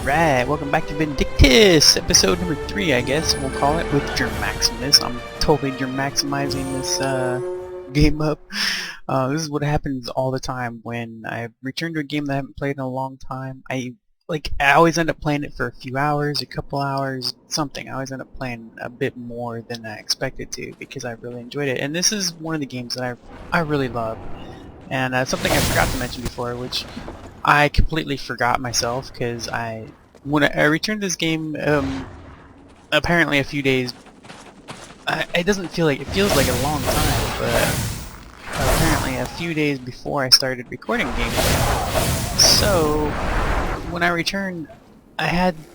Alright, welcome back to Vindictus, episode number 3, I guess we'll call it, with Maximus. I'm totally maximizing this game up. This is what happens all the time when I return to a game that I haven't played in a long time. I always end up playing it for a few hours, a couple hours, something. I always end up playing a bit more than I expected to because I really enjoyed it. And this is one of the games that I really love. And something I forgot to mention before, which I completely forgot myself, because when I returned this game, apparently a few days. It doesn't feel like it feels like a long time, but apparently a few days before I started recording gameplay. So when I returned,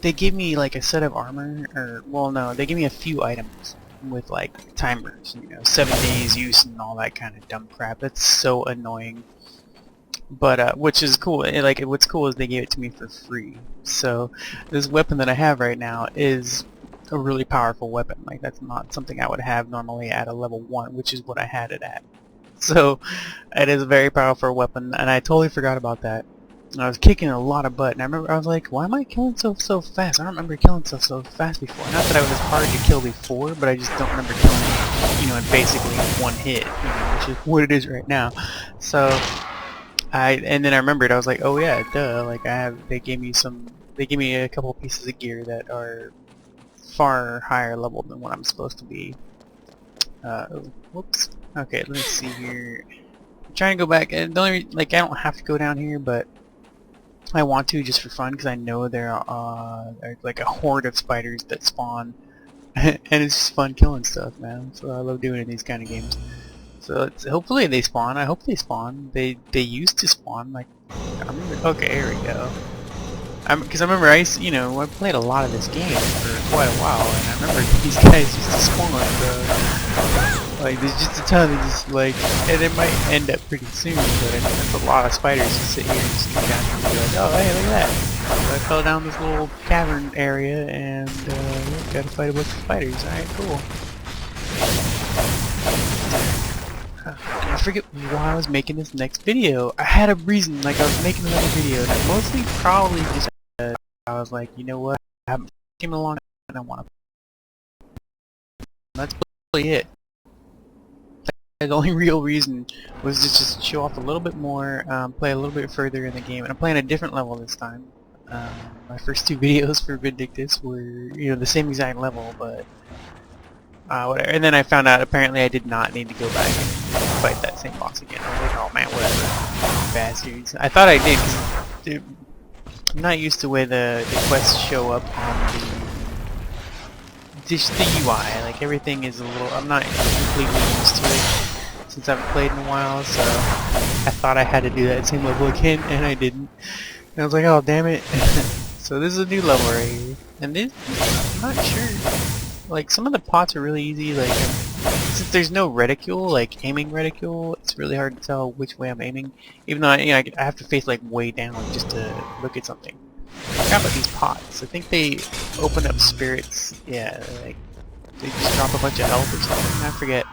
they gave me like a set of armor, or well, no, they gave me a few items with like timers, 7 days use and all that kind of dumb crap. That's so annoying. But which is cool. What's cool is they gave it to me for free. So this weapon that I have right now is a really powerful weapon. Like, that's not something I would have normally at a level 1, which is what I had it at. So it is a very powerful weapon, and I totally forgot about that. I was kicking a lot of butt, and I remember I was like, why am I killing so fast? I don't remember killing so fast before. Not that I was hard to kill before, but I just don't remember killing, in basically one hit, which is what it is right now. So and then I remembered, I was like, oh yeah, duh, like they gave me a couple pieces of gear that are far higher level than what I'm supposed to be. Whoops. Okay, let's see here. I'm trying to go back, and the only I don't have to go down here, but I want to just for fun, because I know there are like a horde of spiders that spawn, and it's just fun killing stuff, man. So I love doing it in these kind of games. So hopefully they spawn. I hope they spawn. They used to spawn. Like, I remember. Okay, here we go. Because I remember I played a lot of this game for quite a while, and I remember these guys used to spawn. Like, there's just a ton of just and it might end up pretty soon, but there's a lot of spiders just sit here and just come down here and be like, oh hey, look at that. So I fell down this little cavern area and gotta fight a bunch of spiders. Alright, cool. I forget why I was making this next video. I had a reason, I was making another video, and mostly probably just I was like, you know what, I haven't came along and I want to. That's really it. The only real reason was to just show off a little bit more, play a little bit further in the game, and I'm playing a different level this time. My first 2 videos for Vindictus were, the same exact level, but whatever. And then I found out apparently I did not need to go back and fight that same boss again. I was like, oh man, whatever. Bastards. I thought I did, because I'm not used to the way the quests show up on the UI. Like, everything is a little, I'm not completely used to it since I haven't played in a while, so I thought I had to do that same level again, and I didn't. And I was like, oh damn it. So this is a new level right here. And this, I'm not sure. Like, some of the pots are really easy, since there's no reticule, aiming reticule, it's really hard to tell which way I'm aiming. Even though, I have to face, way down just to look at something. I forgot about these pots. I think they open up spirits, yeah, they just drop a bunch of health or something, I forget.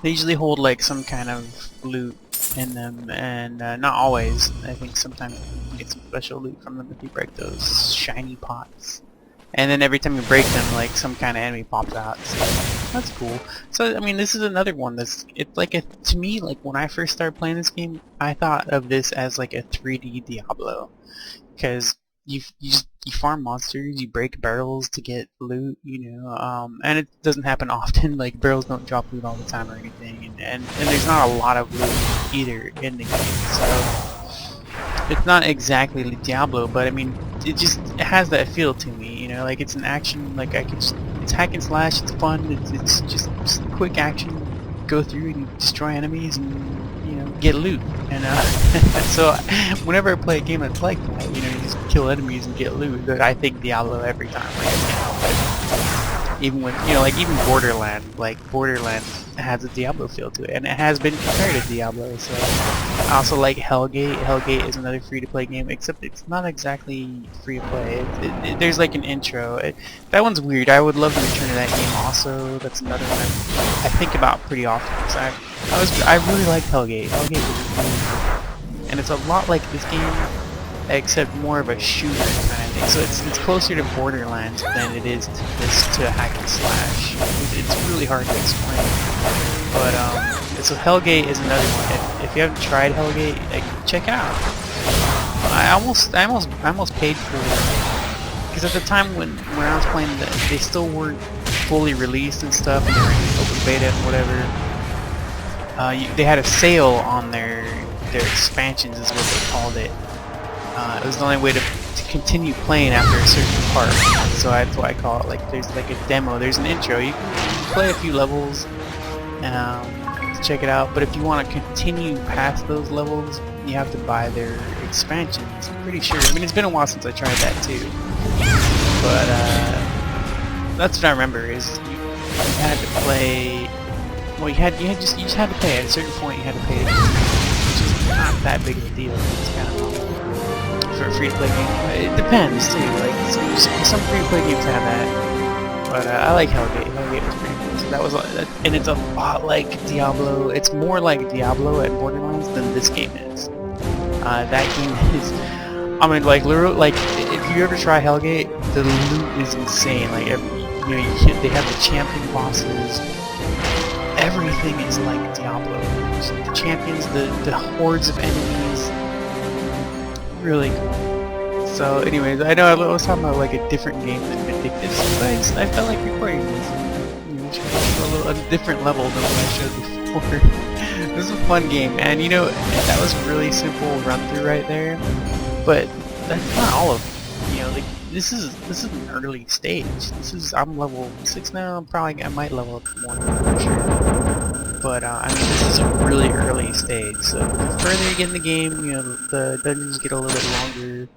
They usually hold, some kind of loot in them, and not always. I think sometimes you can get some special loot from them if you break those shiny pots. And then every time you break them, some kind of enemy pops out. So that's cool. So I mean, this is another one that's to me, when I first started playing this game, I thought of this as a 3D Diablo, because you farm monsters, you break barrels to get loot, and it doesn't happen often. Barrels don't drop loot all the time or anything, and there's not a lot of loot either in the game. So it's not exactly Diablo, but I mean, it has that feel to me, it's an action, I can just, it's hack and slash, it's fun, it's just quick action, go through and destroy enemies and, get loot, and so whenever I play a game that's like that, you just kill enemies and get loot, I think Diablo every time, even when, even Borderlands has a Diablo feel to it, and it has been compared to Diablo. So I also like Hellgate. Hellgate is another free-to-play game, except it's not exactly free-to-play. There's an intro. That one's weird. I would love to return to that game also. That's another one I think about pretty often. I really like Hellgate. Hellgate was really good. And it's a lot like this game, except more of a shooter kind of thing. So it's closer to Borderlands than it is to hack and slash. It's really hard to explain. But so Hellgate is another one. If you haven't tried Hellgate, check it out. I almost paid for it because at the time when I was playing, they still weren't fully released and stuff, and they were in open beta and whatever. They had a sale on their expansions, is what they called it. It was the only way to continue playing after a certain part, so that's why I call it, like, there's like a demo, there's an intro, you can play a few levels to check it out, but if you want to continue past those levels, you have to buy their expansions, I'm pretty sure. I mean, it's been a while since I tried that too, but that's what I remember, is you had to play, well, you just had to pay. At a certain point you had to pay, which is not that big of a deal. It's kind of for a free-to-play game. It depends too. Like some free-to-play games have that, but I like Hellgate. Hellgate was pretty cool. So that was, and it's a lot like Diablo. It's more like Diablo at Borderlands than this game is. That game is, I mean, like literally, like if you ever try Hellgate, the loot is insane. Like they have the champion bosses. Everything is like Diablo. So the champions, the hordes of enemies, really cool. So anyways, I know I was talking about like a different game than Vindictus, but I felt like recording this, a different level than what I showed before. This is a fun game, and that was a really simple run through right there, but that's not all of it. Like this is an early stage. I'm level 6 now. I might level up more, I'm not sure. But I mean, this is a really early stage. So the further you get in the game, the dungeons get a little bit longer.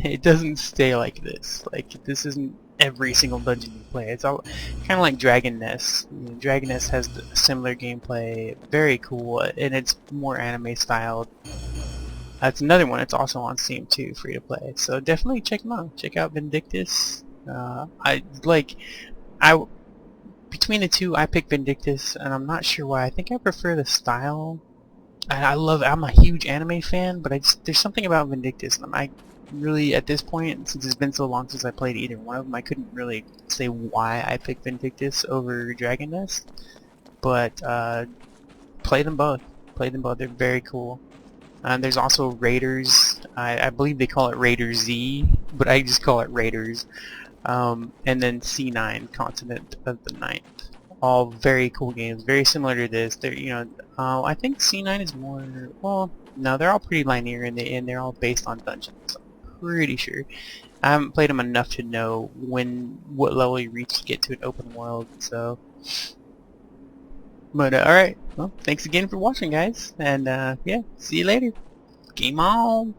It doesn't stay like this. Like this isn't every single dungeon you play. It's all kind of like Dragon Nest. Dragon Nest has similar gameplay, very cool, and it's more anime styled. That's another one. It's also on Steam too, free to play. So definitely check them out. Check out Vindictus. Between the two, I picked Vindictus, and I'm not sure why. I think I prefer the style. And I'm a huge anime fan, but there's something about Vindictus, and I really, at this point, since it's been so long since I played either one of them, I couldn't really say why I picked Vindictus over Dragon Nest. But play them both. Play them both. They're very cool. There's also Raiders. I believe they call it Raiders Z, but I just call it Raiders. And then C9, Continent of the Ninth. All very cool games, very similar to this. They're, I think C9 is more, well, no, they're all pretty linear, and they're all based on dungeons. I'm pretty sure. I haven't played them enough to know what level you reach to get to an open world. So, but alright, well, thanks again for watching, guys, and yeah, see you later. Game on!